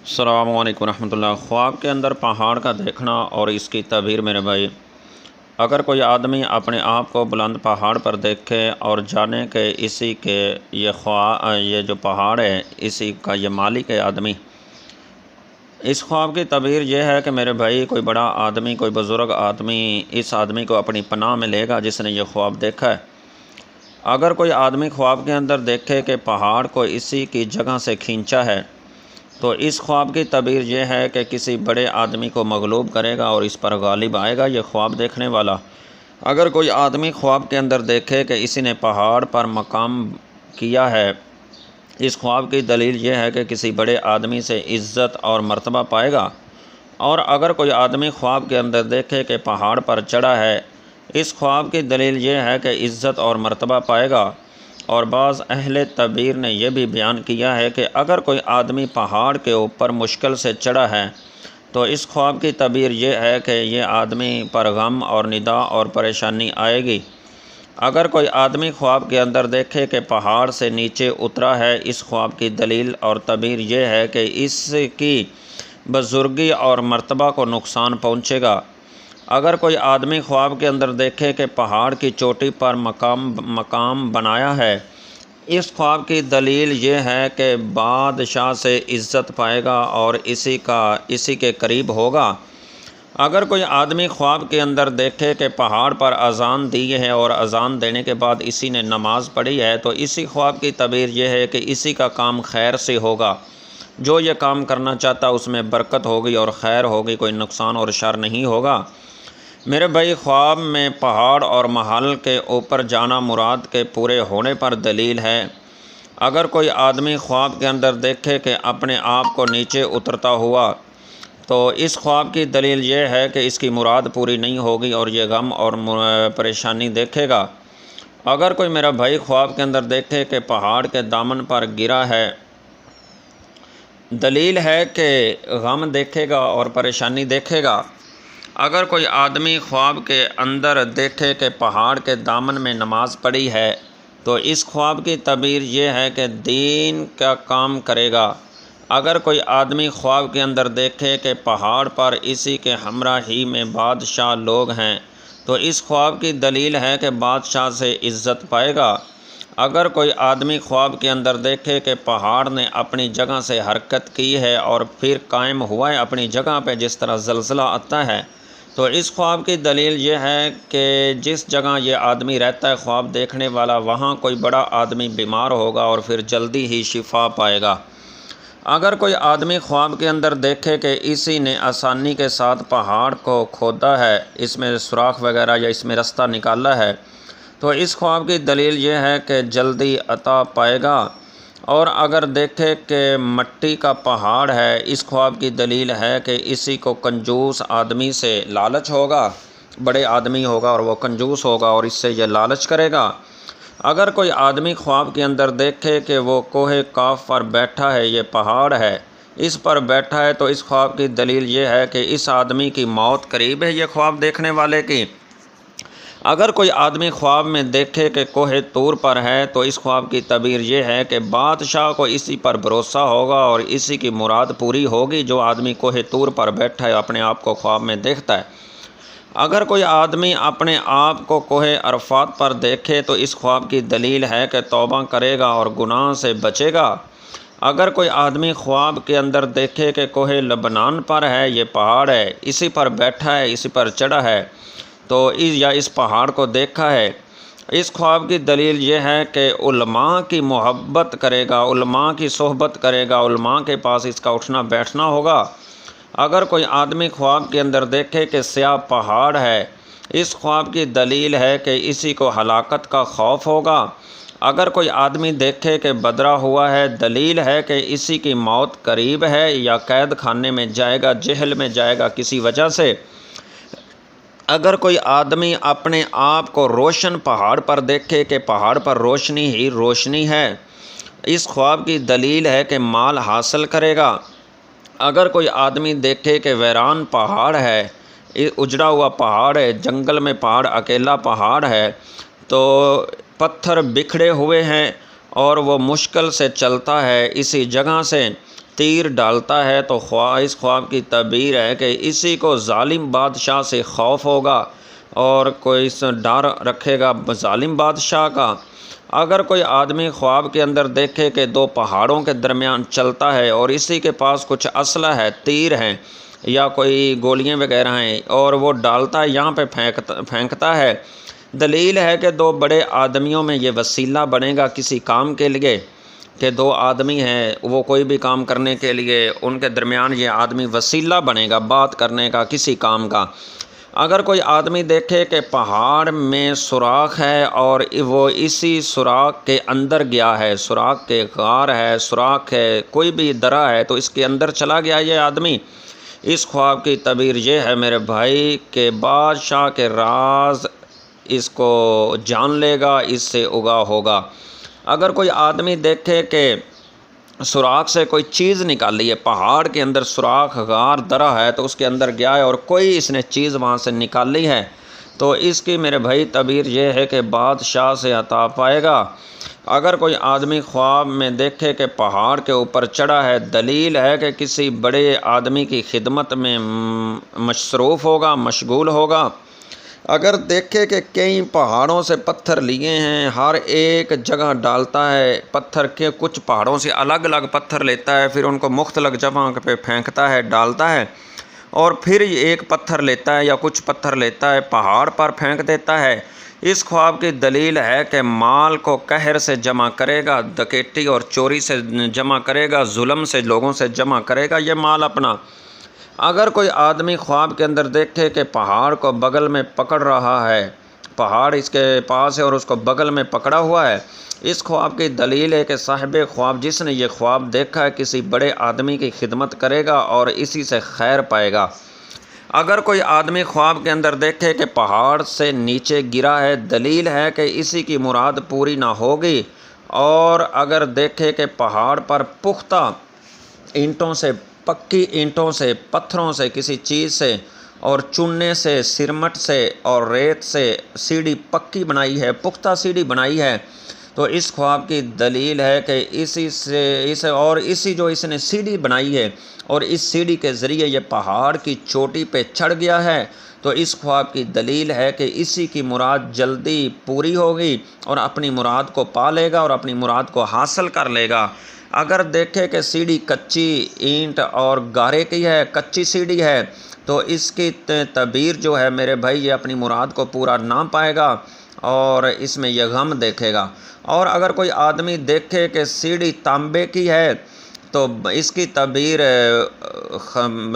السلام علیکم ورحمۃ اللہ۔ خواب کے اندر پہاڑ کا دیکھنا اور اس کی تعبیر میرے بھائی، اگر کوئی آدمی اپنے آپ کو بلند پہاڑ پر دیکھے اور جانے کہ اسی کے یہ جو پہاڑ ہے اسی کا یہ مالک ہے آدمی، اس خواب کی تعبیر یہ ہے کہ میرے بھائی کوئی بڑا آدمی، کوئی بزرگ آدمی اس آدمی کو اپنی پناہ میں لے گا جس نے یہ خواب دیکھا ہے۔ اگر کوئی آدمی خواب کے اندر دیکھے کہ پہاڑ کو اسی کی جگہ سے کھینچا ہے تو اس خواب کی تعبیر یہ ہے کہ کسی بڑے آدمی کو مغلوب کرے گا اور اس پر غالب آئے گا یہ خواب دیکھنے والا۔ اگر کوئی آدمی خواب کے اندر دیکھے کہ اسی نے پہاڑ پر مقام کیا ہے، اس خواب کی دلیل یہ ہے کہ کسی بڑے آدمی سے عزت اور مرتبہ پائے گا۔ اور اگر کوئی آدمی خواب کے اندر دیکھے کہ پہاڑ پر چڑھا ہے، اس خواب کی دلیل یہ ہے کہ عزت اور مرتبہ پائے گا۔ اور بعض اہل تعبیر نے یہ بھی بیان کیا ہے کہ اگر کوئی آدمی پہاڑ کے اوپر مشکل سے چڑھا ہے تو اس خواب کی تعبیر یہ ہے کہ یہ آدمی پر غم اور ندا اور پریشانی آئے گی۔ اگر کوئی آدمی خواب کے اندر دیکھے کہ پہاڑ سے نیچے اترا ہے، اس خواب کی دلیل اور تعبیر یہ ہے کہ اس کی بزرگی اور مرتبہ کو نقصان پہنچے گا۔ اگر کوئی آدمی خواب کے اندر دیکھے کہ پہاڑ کی چوٹی پر مقام بنایا ہے، اس خواب کی دلیل یہ ہے کہ بادشاہ سے عزت پائے گا اور اسی کے قریب ہوگا۔ اگر کوئی آدمی خواب کے اندر دیکھے کہ پہاڑ پر اذان دی ہے اور اذان دینے کے بعد اسی نے نماز پڑھی ہے تو اسی خواب کی تعبیر یہ ہے کہ اسی کا کام خیر سے ہوگا۔ جو یہ کام کرنا چاہتا اس میں برکت ہوگی اور خیر ہوگی، کوئی نقصان اور شر نہیں ہوگا۔ میرے بھائی، خواب میں پہاڑ اور محل کے اوپر جانا مراد کے پورے ہونے پر دلیل ہے۔ اگر کوئی آدمی خواب کے اندر دیکھے کہ اپنے آپ کو نیچے اترتا ہوا تو اس خواب کی دلیل یہ ہے کہ اس کی مراد پوری نہیں ہوگی اور یہ غم اور پریشانی دیکھے گا۔ اگر کوئی میرا بھائی خواب کے اندر دیکھے کہ پہاڑ کے دامن پر گرا ہے، دلیل ہے کہ غم دیکھے گا اور پریشانی دیکھے گا۔ اگر کوئی آدمی خواب کے اندر دیکھے کہ پہاڑ کے دامن میں نماز پڑھی ہے تو اس خواب کی تعبیر یہ ہے کہ دین کا کام کرے گا۔ اگر کوئی آدمی خواب کے اندر دیکھے کہ پہاڑ پر اسی کے ہمراہ ہی میں بادشاہ لوگ ہیں تو اس خواب کی دلیل ہے کہ بادشاہ سے عزت پائے گا۔ اگر کوئی آدمی خواب کے اندر دیکھے کہ پہاڑ نے اپنی جگہ سے حرکت کی ہے اور پھر قائم ہوا ہے اپنی جگہ پہ جس طرح زلزلہ آتا ہے تو اس خواب کی دلیل یہ ہے کہ جس جگہ یہ آدمی رہتا ہے خواب دیکھنے والا، وہاں کوئی بڑا آدمی بیمار ہوگا اور پھر جلدی ہی شفا پائے گا۔ اگر کوئی آدمی خواب کے اندر دیکھے کہ اسی نے آسانی کے ساتھ پہاڑ کو کھودا ہے، اس میں سوراخ وغیرہ یا اس میں رستہ نکالا ہے تو اس خواب کی دلیل یہ ہے کہ جلدی عطا پائے گا۔ اور اگر دیکھے کہ مٹی کا پہاڑ ہے، اس خواب کی دلیل ہے کہ اسی کو کنجوس آدمی سے لالچ ہوگا، بڑے آدمی ہوگا اور وہ کنجوس ہوگا اور اس سے یہ لالچ کرے گا۔ اگر کوئی آدمی خواب کے اندر دیکھے کہ وہ کوہ کاف پر بیٹھا ہے، یہ پہاڑ ہے، اس پر بیٹھا ہے تو اس خواب کی دلیل یہ ہے کہ اس آدمی کی موت قریب ہے یہ خواب دیکھنے والے کی۔ اگر کوئی آدمی خواب میں دیکھے کہ کوہ طور پر ہے تو اس خواب کی تعبیر یہ ہے کہ بادشاہ کو اسی پر بھروسہ ہوگا اور اسی کی مراد پوری ہوگی۔ جو آدمی کوہ طور پر بیٹھا ہے اپنے آپ کو خواب میں دیکھتا ہے۔ اگر کوئی آدمی اپنے آپ کو کوہ عرفات پر دیکھے تو اس خواب کی دلیل ہے کہ توبہ کرے گا اور گناہ سے بچے گا۔ اگر کوئی آدمی خواب کے اندر دیکھے کہ کوہ لبنان پر ہے، یہ پہاڑ ہے، اسی پر بیٹھا ہے، اسی پر چڑھا ہے تو یا اس پہاڑ کو دیکھا ہے، اس خواب کی دلیل یہ ہے کہ علماء کی محبت کرے گا، علماء کی صحبت کرے گا، علماء کے پاس اس کا اٹھنا بیٹھنا ہوگا۔ اگر کوئی آدمی خواب کے اندر دیکھے کہ سیاہ پہاڑ ہے، اس خواب کی دلیل ہے کہ اسی کو ہلاکت کا خوف ہوگا۔ اگر کوئی آدمی دیکھے کہ بدرا ہوا ہے، دلیل ہے کہ اسی کی موت قریب ہے یا قید خانے میں جائے گا، جہل میں جائے گا کسی وجہ سے۔ اگر کوئی آدمی اپنے آپ کو روشن پہاڑ پر دیکھے کہ پہاڑ پر روشنی ہی روشنی ہے، اس خواب کی دلیل ہے کہ مال حاصل کرے گا۔ اگر کوئی آدمی دیکھے کہ ویران پہاڑ ہے، اجڑا ہوا پہاڑ ہے، جنگل میں پہاڑ، اکیلا پہاڑ ہے تو پتھر بکھڑے ہوئے ہیں اور وہ مشکل سے چلتا ہے اسی جگہ سے، تیر ڈالتا ہے تو اس خواب کی تعبیر ہے کہ اسی کو ظالم بادشاہ سے خوف ہوگا اور کوئی ڈر رکھے گا ظالم بادشاہ کا۔ اگر کوئی آدمی خواب کے اندر دیکھے کہ دو پہاڑوں کے درمیان چلتا ہے اور اسی کے پاس کچھ اسلحہ ہے، تیر ہیں یا کوئی گولیاں وغیرہ ہیں، اور وہ ڈالتا ہے یہاں پہ پھینکتا ہے، دلیل ہے کہ دو بڑے آدمیوں میں یہ وسیلہ بنے گا کسی کام کے لیے، کہ دو آدمی ہیں وہ کوئی بھی کام کرنے کے لیے ان کے درمیان یہ آدمی وسیلہ بنے گا بات کرنے کا کسی کام کا۔ اگر کوئی آدمی دیکھے کہ پہاڑ میں سوراخ ہے اور وہ اسی سوراخ کے اندر گیا ہے، سوراخ کے غار ہے، سوراخ ہے، کوئی بھی درہ ہے تو اس کے اندر چلا گیا یہ آدمی، اس خواب کی تعبیر یہ ہے میرے بھائی کہ بادشاہ کے راز اس کو جان لے گا، اس سے اگا ہوگا۔ اگر کوئی آدمی دیکھے کہ سوراخ سے کوئی چیز نکالی ہے، پہاڑ کے اندر سوراخ غار درہ ہے تو اس کے اندر گیا ہے اور کوئی اس نے چیز وہاں سے نکالی ہے، تو اس کی میرے بھائی تعبیر یہ ہے کہ بادشاہ سے عطا پائے گا۔ اگر کوئی آدمی خواب میں دیکھے کہ پہاڑ کے اوپر چڑھا ہے، دلیل ہے کہ کسی بڑے آدمی کی خدمت میں مصروف ہوگا، مشغول ہوگا۔ اگر دیکھے کہ کئی پہاڑوں سے پتھر لیے ہیں، ہر ایک جگہ ڈالتا ہے پتھر کے، کچھ پہاڑوں سے الگ الگ پتھر لیتا ہے، پھر ان کو مختلف جگہ پہ پھینکتا ہے، ڈالتا ہے، اور پھر ایک پتھر لیتا ہے یا کچھ پتھر لیتا ہے پہاڑ پر پھینک دیتا ہے، اس خواب کی دلیل ہے کہ مال کو قہر سے جمع کرے گا، ڈکیتی اور چوری سے جمع کرے گا، ظلم سے لوگوں سے جمع کرے گا یہ مال اپنا۔ اگر کوئی آدمی خواب کے اندر دیکھے کہ پہاڑ کو بغل میں پکڑ رہا ہے، پہاڑ اس کے پاس ہے اور اس کو بغل میں پکڑا ہوا ہے، اس خواب کی دلیل ہے کہ صاحب خواب جس نے یہ خواب دیکھا ہے کسی بڑے آدمی کی خدمت کرے گا اور اسی سے خیر پائے گا۔ اگر کوئی آدمی خواب کے اندر دیکھے کہ پہاڑ سے نیچے گرا ہے، دلیل ہے کہ اسی کی مراد پوری نہ ہوگی، اور اگر دیکھے کہ پہاڑ پر پختہ اینٹوں سے، پکی اینٹوں سے، پتھروں سے، کسی چیز سے اور چونے سے، سرمٹ سے اور ریت سے سیڑھی پکی بنائی ہے، پختہ سیڑھی بنائی ہے، تو اس خواب کی دلیل ہے کہ اسی جو اس نے سیڑھی بنائی ہے اور اس سیڑھی کے ذریعے یہ پہاڑ کی چوٹی پہ چڑھ گیا ہے، تو اس خواب کی دلیل ہے کہ اسی کی مراد جلدی پوری ہوگی اور اپنی مراد کو پا لے گا اور اپنی مراد کو حاصل کر لے گا۔ اگر دیکھے کہ سیڑھی کچی اینٹ اور گارے کی ہے، کچی سیڑھی ہے، تو اس کی تعبیر جو ہے میرے بھائی یہ اپنی مراد کو پورا نہ پائے گا اور اس میں یہ غم دیکھے گا۔ اور اگر کوئی آدمی دیکھے کہ سیڑھی تانبے کی ہے تو اس کی تعبیر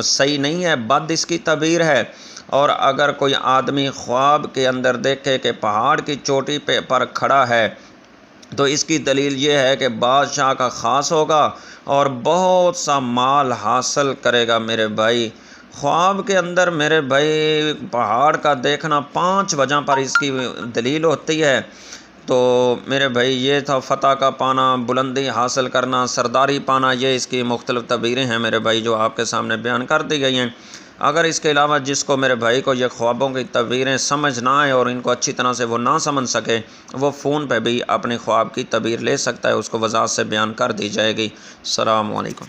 صحیح نہیں ہے، بد اس کی تعبیر ہے۔ اور اگر کوئی آدمی خواب کے اندر دیکھے کہ پہاڑ کی چوٹی پر کھڑا ہے تو اس کی دلیل یہ ہے کہ بادشاہ کا خاص ہوگا اور بہت سا مال حاصل کرے گا میرے بھائی۔ خواب کے اندر میرے بھائی پہاڑ کا دیکھنا 5 وجہ پر اس کی دلیل ہوتی ہے، تو میرے بھائی یہ تھا فتح کا پانا، بلندی حاصل کرنا، سرداری پانا، یہ اس کی مختلف تعبیریں ہیں میرے بھائی جو آپ کے سامنے بیان کر دی گئی ہیں۔ اگر اس کے علاوہ جس کو میرے بھائی کو یہ خوابوں کی تعبیریں سمجھ نہ آئے اور ان کو اچھی طرح سے وہ نہ سمجھ سکے، وہ فون پہ بھی اپنے خواب کی تعبیر لے سکتا ہے، اس کو وضاحت سے بیان کر دی جائے گی۔ السلام علیکم۔